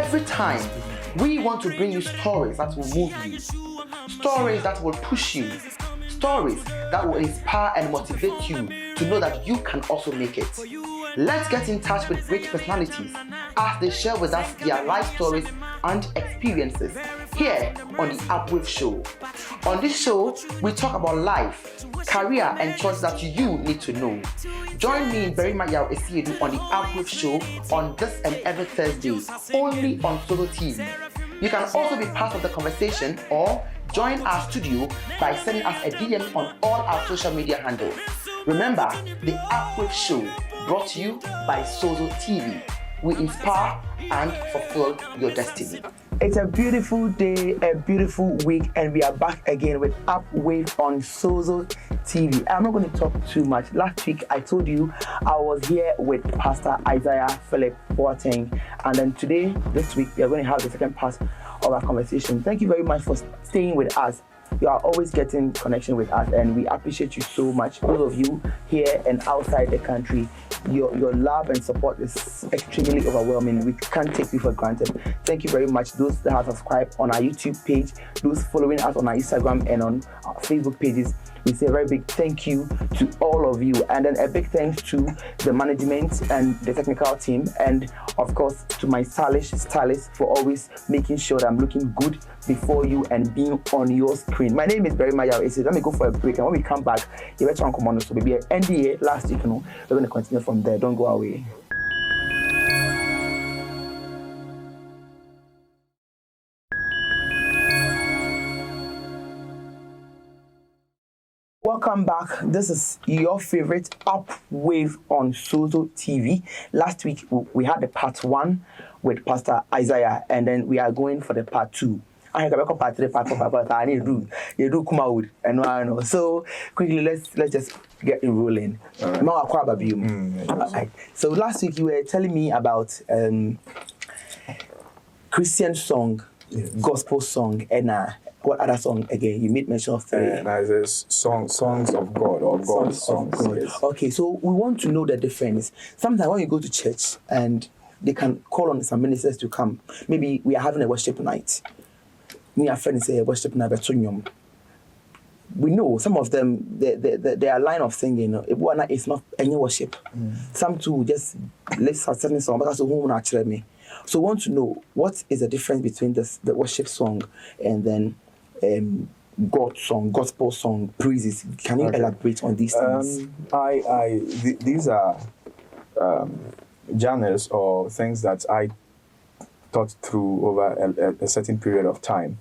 Every time, we want to bring you stories that will move you, stories that will push you, stories that will inspire and motivate you to know that you can also make it. Let's get in touch with great personalities as they share with us their life stories and experiences here on the Upwave Show. On this show, we talk about life, career, and choices that you need to know. Join me in Berima Yao Esiedu on the Upwave Show on this and every Thursday, only on Sozo TV. You can also be part of the conversation or join our studio by sending us a DM on all our social media handles. Remember, the Upwave Show, brought to you by Sozo TV. We inspire and fulfill your destiny. It's a beautiful day, a beautiful week, and we are back again with Upwave on Sozo TV. I'm not going to talk too much. Last week, I told you I was here with Pastor Isaiah Philip Boateng, and then today, this week, we are going to have the second part of our conversation. Thank you very much for staying with us. You are always getting connection with us, and we appreciate you so much. All of you here and outside the country, your love and support is extremely overwhelming. We can't take you for granted. Thank you very much. Those that have subscribed on our YouTube page, those following us on our Instagram and on our Facebook pages, we say a very big thank you to all of you, and then a big thanks to the management and the technical team, and of course to my stylist for always making sure that I'm looking good before you and being on your screen. My name is Berima Yao Esiedu. Let me go for a break, and when we come back, you better come on. So maybe NDA last week, we're going to continue from there. Don't go away. Welcome back. This is your favorite Upwave on Sozo TV. Last week we had the part 1 with Pastor Isaiah, and then we are going for the part 2. I can part 3, part 4, I need to do Kumawood and I know. So quickly, let's just get rolling. Right. So last week you were telling me about Christian song, gospel song, and what other song again? You made mention of 3. There's songs of God or God's songs. Yes. Okay, so we want to know the difference. Sometimes when you go to church and they can call on some ministers to come, maybe we are having a worship night. Me and friends say worship night, we know some of them, their line of singing, it's not any worship. Some too just let's certain song because of whom actually me. So we want to know what is the difference between the worship song and then God song, gospel song, praises. Can you elaborate on these things? These are genres or things that I thought through over a certain period of time.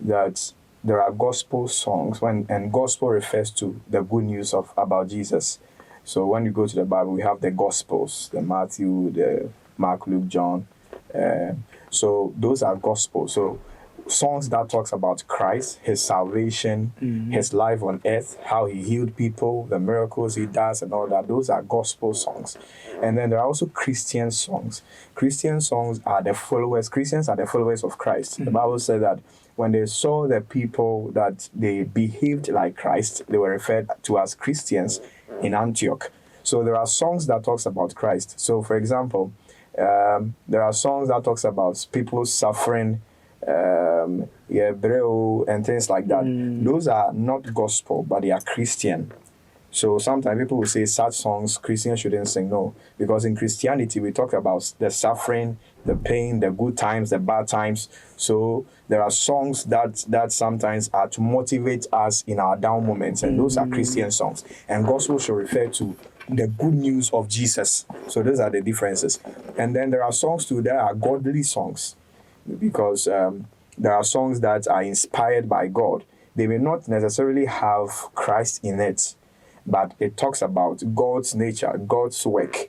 That there are gospel songs, and gospel refers to the good news about Jesus. So when you go to the Bible, we have the Gospels, the Matthew, the Mark, Luke, John. So those are gospel. So songs that talks about Christ, his salvation, his life on earth, how he healed people, the miracles he does and all that. Those are gospel songs. And then there are also Christian songs. Christians are the followers of Christ. The Bible said that when they saw the people that they behaved like Christ, they were referred to as Christians in Antioch. So there are songs that talks about Christ. So for example, there are songs that talks about people suffering, and things like that. Those are not gospel, but they are Christian. So sometimes people will say such songs Christians shouldn't sing. No, because in Christianity we talk about the suffering, the pain, the good times, the bad times. So there are songs that sometimes are to motivate us in our down moments, and those are Christian songs. And gospel should refer to the good news of Jesus. So those are the differences. And then there are songs too that are godly songs, because there are songs that are inspired by God. They may not necessarily have Christ in it, but it talks about God's nature, God's work.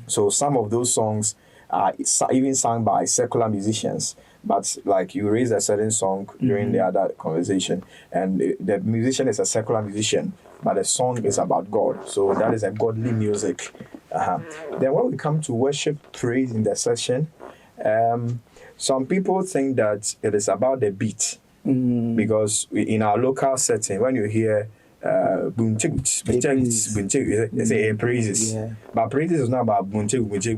So some of those songs are even sung by secular musicians. But like you raised a certain song during the other conversation, and the musician is a secular musician, but the song is about God. So that is a godly music. Then when we come to worship praise in the session, some people think that it is about the beat. Because in our local setting, when you hear They say praises. Yeah. But praises is not about bunchegu. Okay.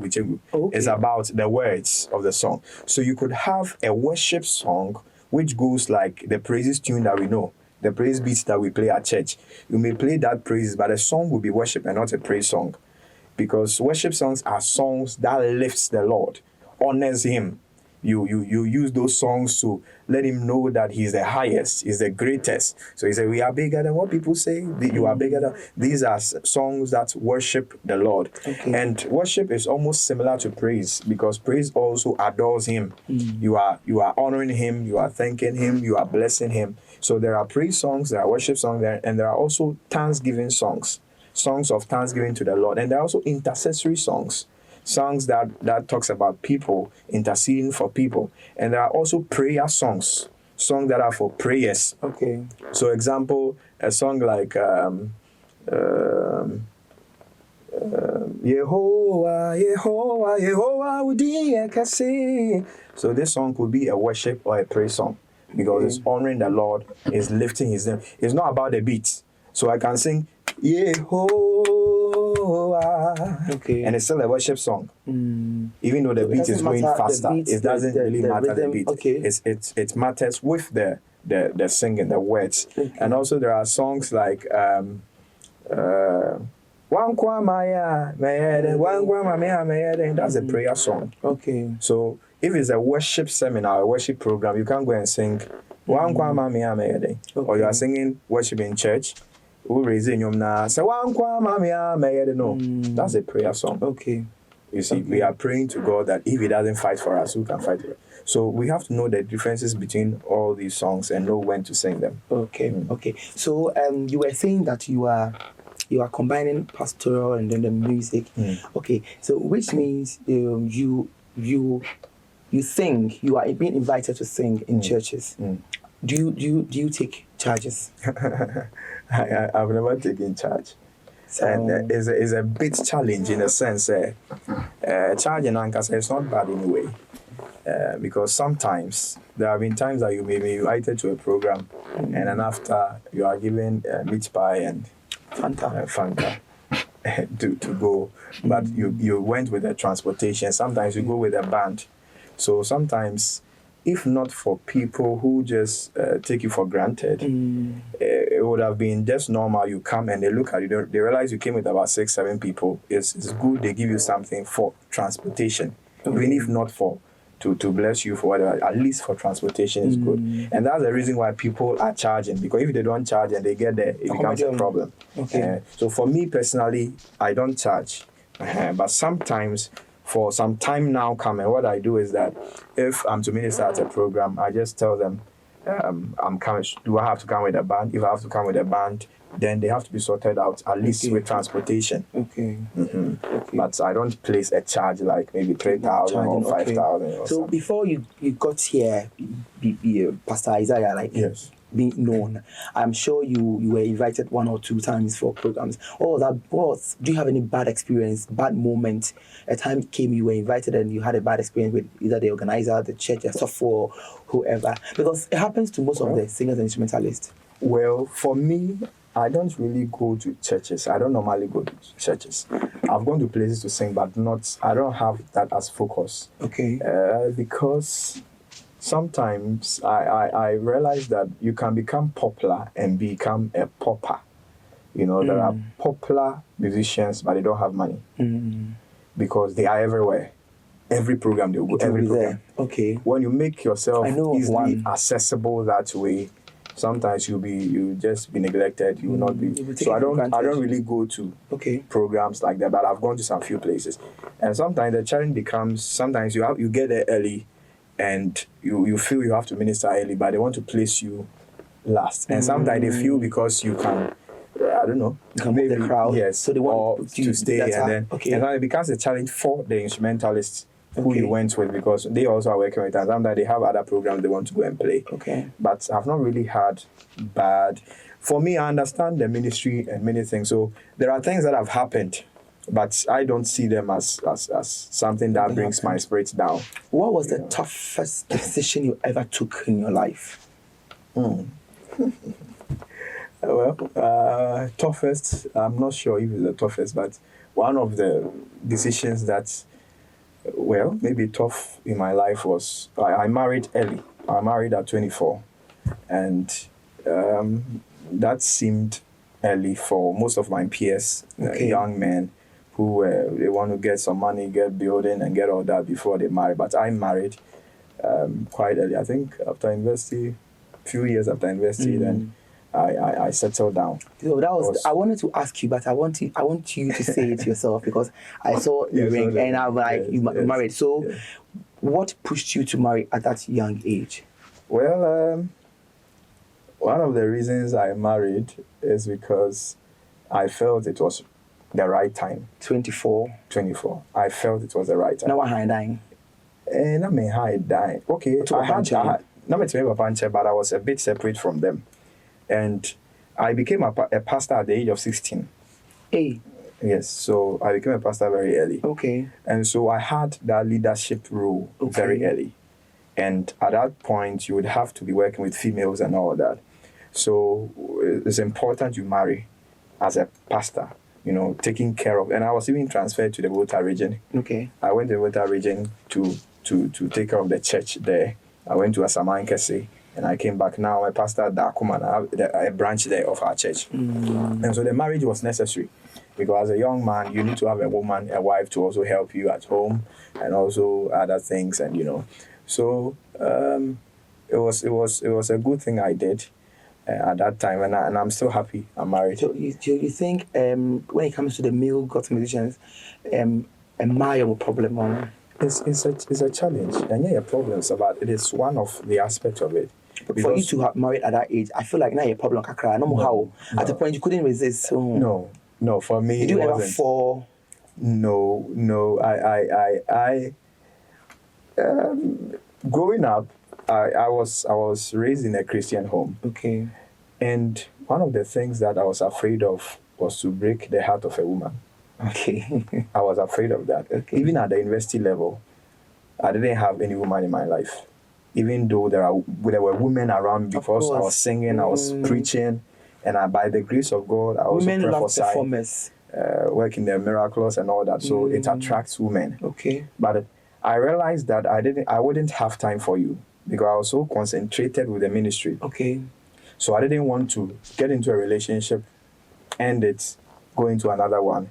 It's about the words of the song. So you could have a worship song which goes like the praises tune that we know, the praise beats that we play at church. You may play that praises, but the song will be worship and not a praise song. Because worship songs are songs that lifts the Lord, honors him. You use those songs to let him know that he's the highest, he's the greatest. So he said, we are bigger than what people say. You are bigger than. These are songs that worship the Lord. Okay. And worship is almost similar to praise, because praise also adores him. You are honoring him, you are thanking him, you are blessing him. So there are praise songs, there are worship songs, and there are also thanksgiving songs of thanksgiving to the Lord. And there are also intercessory songs that talks about people interceding for people. And there are also prayer songs that are for prayers. Okay. So example, a song like Yehovah, Yehovah, Yehovah Udiye Kase. So this song could be a worship or a praise song, because it's honoring the Lord, it's lifting his name. It's not about the beat. So I can sing Yehovah, Okay. and it's still a worship song. Even though the beat is going faster, it doesn't really matter rhythm, the beat. okay. It matters with the singing, the words. Okay. And also there are songs like that's a prayer song. Okay. So if it's a worship seminar, a worship program, you can't go and sing or you are singing worship in church. No, that's a prayer song. Okay. You see, we are praying to God that if he doesn't fight for us, who can fight for us? So we have to know the differences between all these songs and know when to sing them. Okay. Okay. So you were saying that you are combining pastoral and then the music. Okay. So which means you sing. You are being invited to sing in churches. Do you take charges? I've never taken charge. So, And it's a bit challenge in a sense. Charging is not bad anyway. Because sometimes there have been times that you may be invited to a program and then after you are given meat pie and Fanta to go, but you went with the transportation. Sometimes you go with a band. So sometimes, if not for people who just take you for granted, it would have been just normal. You come and they look at you, they realize you came with about 6-7 people. It's good they give you something for transportation, even if not for to bless you for whatever, at least for transportation is good. And that's the reason why people are charging, because if they don't charge and they get there, it becomes a problem. Okay. So for me personally, I don't charge, but sometimes for some time now coming, what I do is that if I'm to minister at a program, I just tell them, I'm coming. Do I have to come with a band? If I have to come with a band, then they have to be sorted out, at least with transportation. Okay. But I don't place a charge like maybe 3,000 or 5,000 or So something. before you got here, Pastor Isaiah, Yes. being known, I'm sure you were invited 1 or 2 times for programs. Do you have any bad experience, bad moment? A time came you were invited and you had a bad experience with either the organizer, the church, the software, whoever? Because it happens to most of the singers and instrumentalists. Well, for me, I don't really go to churches. I don't normally go to churches. I've gone to places to sing, but I don't have that as focus. Okay. Because sometimes I realize that you can become popular and become a pauper. There are popular musicians, but they don't have money because they are everywhere. Every program they will go. Every program. Okay. When you make yourself easily one. accessible that way, sometimes you just be neglected. You will not be. So I don't really go to programs like that. But I've gone to some few places, and sometimes the challenge becomes sometimes you get there early. And you feel you have to minister early, but they want to place you last. And sometimes they feel because you can, I don't know, you can move the crowd. Yes, so they want to stay, and then it becomes a challenge for the instrumentalists who you went with, because they also are working with us. Sometimes they have other programs they want to go and play. Okay. But I've not really had bad. For me, I understand the ministry and many things. So there are things that have happened, but I don't see them as something that brings my spirits down. What was the toughest decision you ever took in your life? Toughest, I'm not sure if it's the toughest, but one of the decisions that, well, maybe tough in my life was I married early. I married at 24. And that seemed early for most of my peers, young men who they want to get some money, get building, and get all that before they marry. But I married quite early. I think after university, few years after university, then I settled down. So that was I wanted to ask you, but I want you to say it yourself because I saw the ring and I'm like, you married. So what pushed you to marry at that young age? Well, one of the reasons I married is because I felt it was the right time. 24. I felt it was the right time. Now I'm dying. I mean, I died. Okay, I had but I was a bit separate from them. And I became a pastor at the age of 16. Hey. Yes, so I became a pastor very early. Okay. And so I had that leadership role very early. And at that point, you would have to be working with females and all that. So it's important you marry as a pastor, taking care of. And I was even transferred to the Volta region. Okay. I went to the Volta region to take care of the church there. I went to Asamankese and I came back. Now I'm a pastor at Dakuman. I have a branch there of our church. And so the marriage was necessary because as a young man, you need to have a wife to also help you at home and also other things. And, so it was a good thing I did at that time, and I'm still happy I'm married. So you think when it comes to the male gospel musicians, a male problem on? It's a challenge, and a problem. But it is one of the aspects of it. But for you to have married at that age, I feel like now a problem. I don't know how. At the point you couldn't resist. So. No. For me, did you ever fall? No. I growing up, I was raised in a Christian home. Okay. And one of the things that I was afraid of was to break the heart of a woman. Okay. I was afraid of that. Okay. Even at the university level, I didn't have any woman in my life. Even though there were women around me because I was singing, I was preaching, and by the grace of God, I also prophesy, work in the miracles and all that. So it attracts women. Okay. But I realized that I wouldn't have time for you because I was so concentrated with the ministry. Okay. So I didn't want to get into a relationship, end it, go into another one.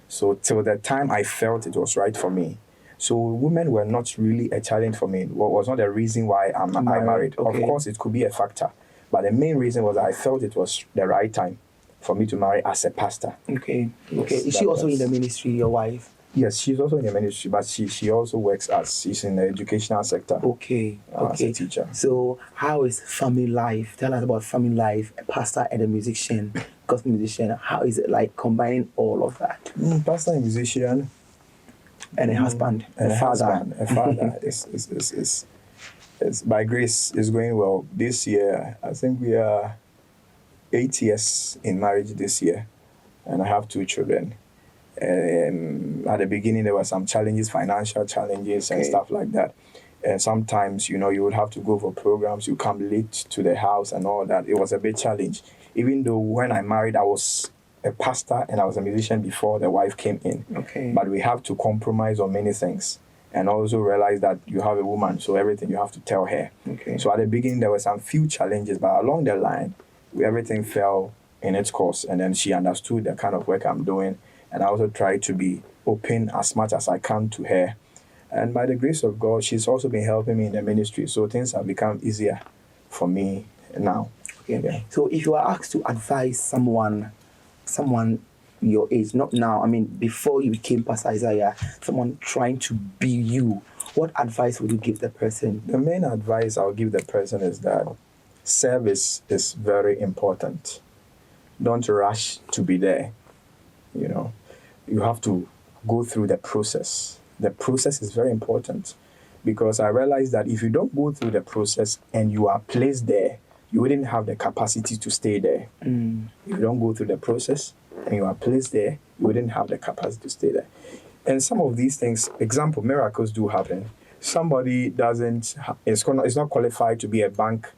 So till the time I felt it was right for me. So women were not really a challenge for me. It was not a reason why I married. Okay. Of course, it could be a factor. But the main reason was I felt it was the right time for me to marry as a pastor. Okay. Is she also in the ministry, your wife? Yes, she's also in the ministry, but she also works she's in the educational sector. Okay. As a teacher. So how is family life? Tell us about family life, a pastor and a musician, gospel musician. How is it like combining all of that? Pastor and musician. And a husband, and a father. A father is by grace is going well. This year, I think we are 8 years in marriage this year, and I have 2 children. At the beginning, there were some challenges, financial challenges and stuff like that. And sometimes, you would have to go for programs, you come late to the house and all that. It was a big challenge. Even though when I married, I was a pastor and I was a musician before the wife came in. Okay. But we have to compromise on many things and also realize that you have a woman, so everything you have to tell her. Okay. So at the beginning, there were some few challenges, but along the line, everything fell in its course. And then she understood the kind of work I'm doing. And I also try to be open as much as I can to her. And by the grace of God, she's also been helping me in the ministry. So things have become easier for me now. Okay. Yeah. So if you are asked to advise someone your age, not now, I mean, before you became Pastor Isaiah, someone trying to be you, what advice would you give the person? The main advice I'll give the person is that service is very important. Don't rush to be there. You have to go through the process. The process is very important because I realized that if you don't go through the process and you are placed there, you wouldn't have the capacity to stay there. If you don't go through the process and you are placed there, you wouldn't have the capacity to stay there. And some of these things, example, miracles do happen. Somebody is not qualified to be a bank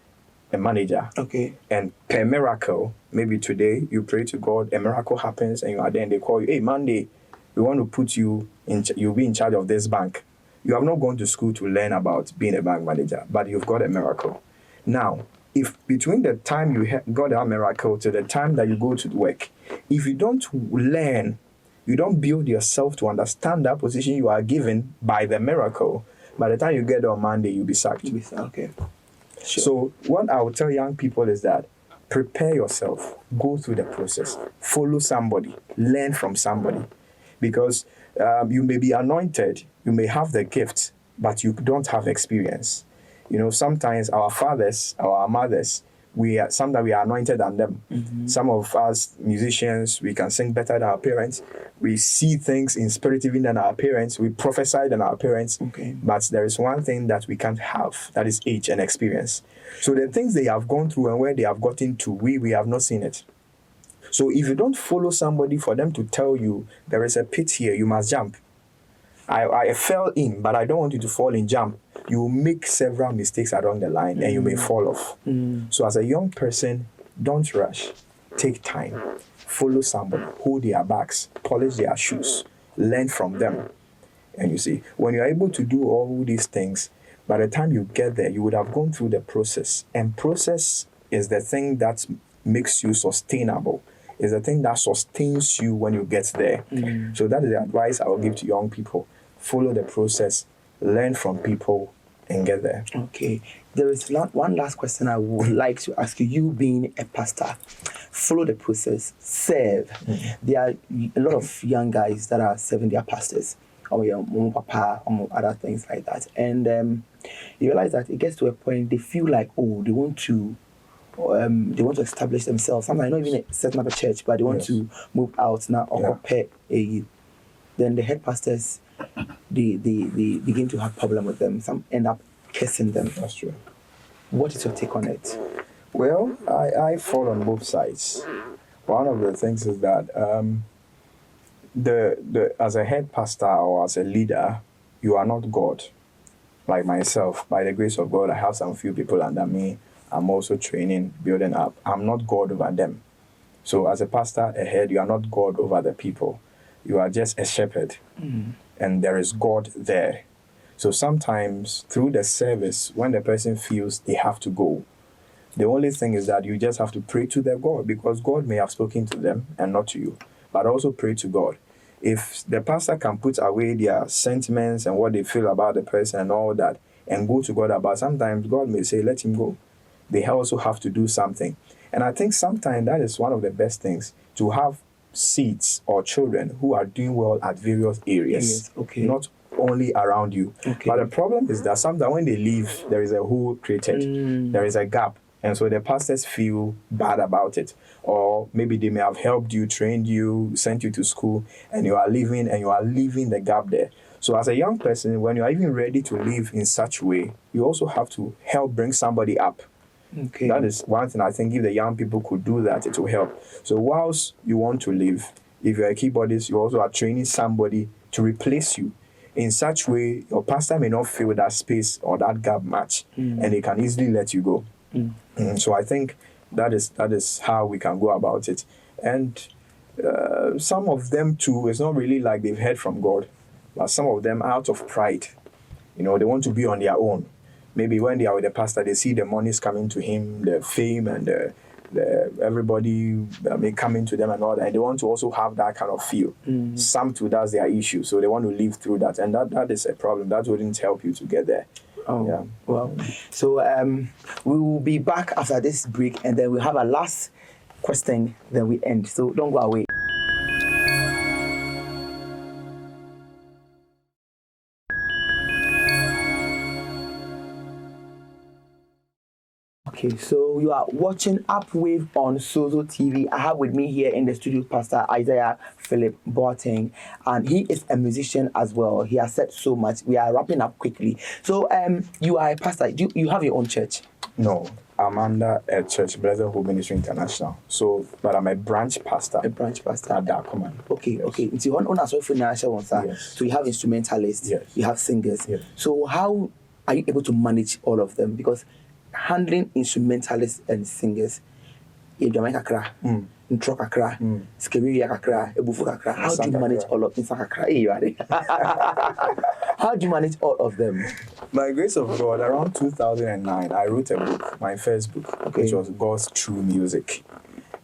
a manager. Okay. And per miracle, maybe today you pray to God, a miracle happens, and you are there, and they call you, hey, Monday, we want to put you in, you'll be in charge of this bank. You have not gone to school to learn about being a bank manager, but you've got a miracle. Now, if between the time you got that miracle to the time that you go to work, if you don't learn, you don't build yourself to understand that position you are given by the miracle, by the time you get there on Monday, you'll be sacked. Okay. Sure. So what I would tell young people is that prepare yourself, go through the process, follow somebody, learn from somebody, because you may be anointed, you may have the gift, but you don't have experience. You know, sometimes our fathers, our mothers, sometimes we are anointed than them. Mm-hmm. Some of us musicians, we can sing better than our parents. We see things in spirit even than our parents. We prophesy than our parents. Okay. But there is one thing that we can't have, that is age and experience. So the things they have gone through and where they have gotten to, we have not seen it. So if you don't follow somebody for them to tell you there is a pit here, you must jump. I fell in, but I don't want you to fall in, jump. You will make several mistakes along the line and you may fall off. So as a young person, don't rush. Take time. Follow somebody. Hold their backs. Polish their shoes. Learn from them. And you see, when you're able to do all these things, by the time you get there, you would have gone through the process. And process is the thing that makes you sustainable. Is the thing that sustains you when you get there. So that is the advice I will give to young people. Follow the process, learn from people, and get there. Okay. There is one last question I would like to ask you. You being a pastor, follow the process, serve. There are a lot of young guys that are serving their pastors, or your mom, papa, or other things like that. And you realize that it gets to a point they feel like, oh, they want to establish themselves. Sometimes not even setting up a church, but they want to move out now or compare a. Then the head pastors, they begin to have problem with them. Some end up cursing them. That's true. What is your take on it? Well, I fall on both sides. One of the things is that the as a head pastor or as a leader, you are not God. Like myself, by the grace of God, I have some few people under me. I'm also training, building up. I'm not God over them. So as a pastor, a head, you are not God over the people. You are just a shepherd. And there is God there. So sometimes through the service, when the person feels they have to go, the only thing is that you just have to pray to their God, because God may have spoken to them and not to you. But also pray to God. If the pastor can put away their sentiments and what they feel about the person and all that, and go to God about, sometimes God may say, let him go. They also have to do something. And I think sometimes that is one of the best things, to have seeds or children who are doing well at various areas, not only around you. But the problem is that sometimes when they leave, there is a hole created, there is a gap, and so the pastors feel bad about it. Or maybe they may have helped you, trained you, sent you to school, and you are leaving, and you are leaving the gap there. So as a young person, when you are even ready to live in such a way, you also have to help bring somebody up. That is one thing I think if the young people could do that, it will help. So whilst you want to live, if you're a keyboardist, you also are training somebody to replace you. In such way, your pastor may not fill that space or that gap much, and they can easily let you go. So I think that is how we can go about it. And some of them too, it's not really like they've heard from God, but some of them out of pride, they want to be on their own. Maybe when they are with the pastor, they see the monies coming to him, the fame and the everybody coming to them and all that. And they want to also have that kind of feel. Some too, that's their issue. So they want to live through that. And that is a problem. That wouldn't help you to get there. Well, so we will be back after this break, and then we'll have a last question, then we end. So don't go away. Okay, so you are watching Upwave on Sozo TV. I have with me here in the studio Pastor Isaiah Philip Boateng, and he is a musician as well. He has said so much. We are wrapping up quickly. So, you are a pastor. Do you have your own church? No, I'm under a church, Blessed Hope Ministry International. So, but I'm a branch pastor. A branch pastor at that command. Okay. It's your own as well financial one, sir. Yes. So you have instrumentalists. Yes. You have singers. Yes. So how are you able to manage all of them? Because handling instrumentalists and singers, Edwame kakra, Ntro kakra, Skewiri kakra, Ebufu kakra. How do you manage all of them? How do you manage all of them? By the grace of God, around 2009, I wrote a book, my first book, which was God's True Music.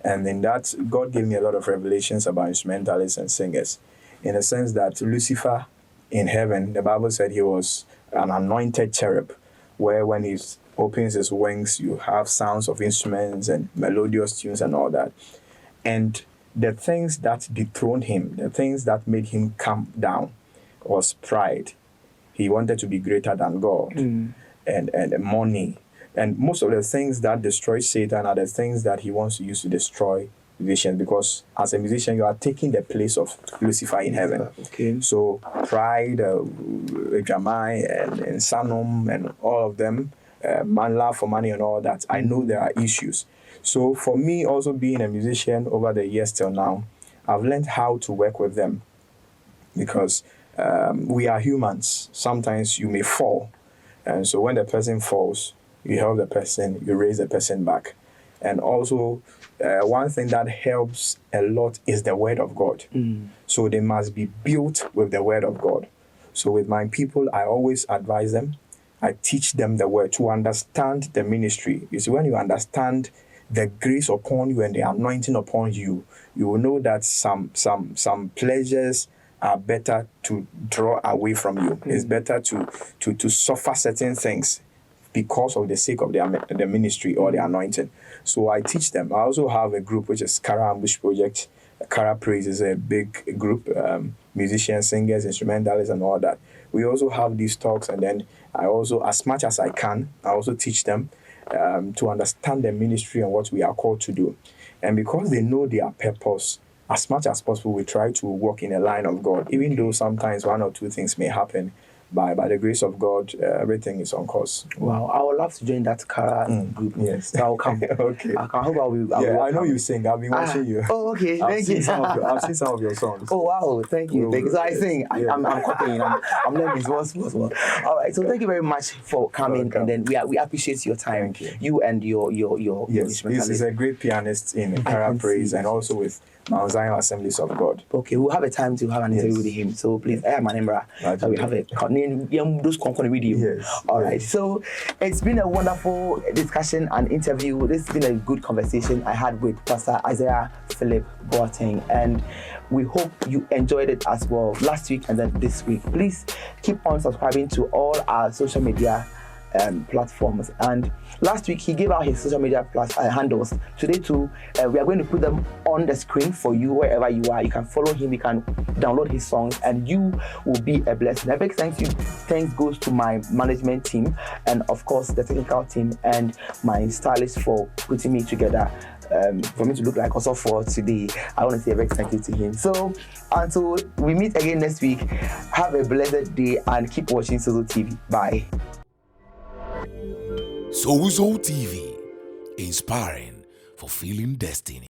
And in that, God gave me a lot of revelations about instrumentalists and singers, in the sense that Lucifer in heaven, the Bible said he was an anointed cherub, where when he opens his wings, you have sounds of instruments and melodious tunes and all that. And the things that dethroned him, the things that made him come down, was pride. He wanted to be greater than God, and money. And most of the things that destroy Satan are the things that he wants to use to destroy musicians, because as a musician, you are taking the place of Lucifer in heaven. So pride, Jamai, and Sanum, and all of them, man love for money and all that, I know there are issues. So for me, also being a musician over the years till now, I've learned how to work with them, because we are humans. Sometimes you may fall. And so when the person falls, you help the person, you raise the person back. And also, one thing that helps a lot is the word of God. So they must be built with the word of God. So with my people, I always advise them. I teach them the word to understand the ministry. You see, when you understand the grace upon you and the anointing upon you, you will know that some pleasures are better to draw away from you. It's better to suffer certain things because of the sake of the ministry or the anointing. So I teach them. I also have a group which is Kara Ambush Project. Kara Praise is a big group, musicians, singers, instrumentalists, and all that. We also have these talks, and then I also, as much as I can, I also teach them to understand the ministry and what we are called to do. And because they know their purpose, as much as possible, we try to walk in the line of God, even though sometimes one or two things may happen. By the grace of God, everything is on course. Wow, I would love to join that Kara group. Yes. So I'll come. Okay. I can hope I will. I know you sing. I've been watching you. Oh, okay. I've seen you. I've seen some of your songs. Oh, wow. Thank you. Thank you. So I sing. I'm copying. I'm learning as well. All right. So thank you very much for coming. Welcome. And then we appreciate your time. Thank you. You and your Yes, this is a great pianist in Kara Praise and also with Mount Zion Assemblies of God. Okay, we'll have a time to have an interview with him. So please, I am an Embra. So we have those video. Yes. All right. So it's been a wonderful discussion and interview. This has been a good conversation I had with Pastor Isaiah Philip Boateng, and we hope you enjoyed it as well last week and then this week. Please keep on subscribing to all our social media platforms. And last week he gave out his social media handles. Today too, we are going to put them on the screen for you wherever you are. You can follow him, you can download his songs, and you will be a blessing. A big thanks goes to my management team, and of course the technical team and my stylist for putting me together. For me to look like also for today. I want to say a big thank you to him. So until we meet again next week, have a blessed day and keep watching Sozo TV. Bye. Sozo TV, inspiring, fulfilling destiny.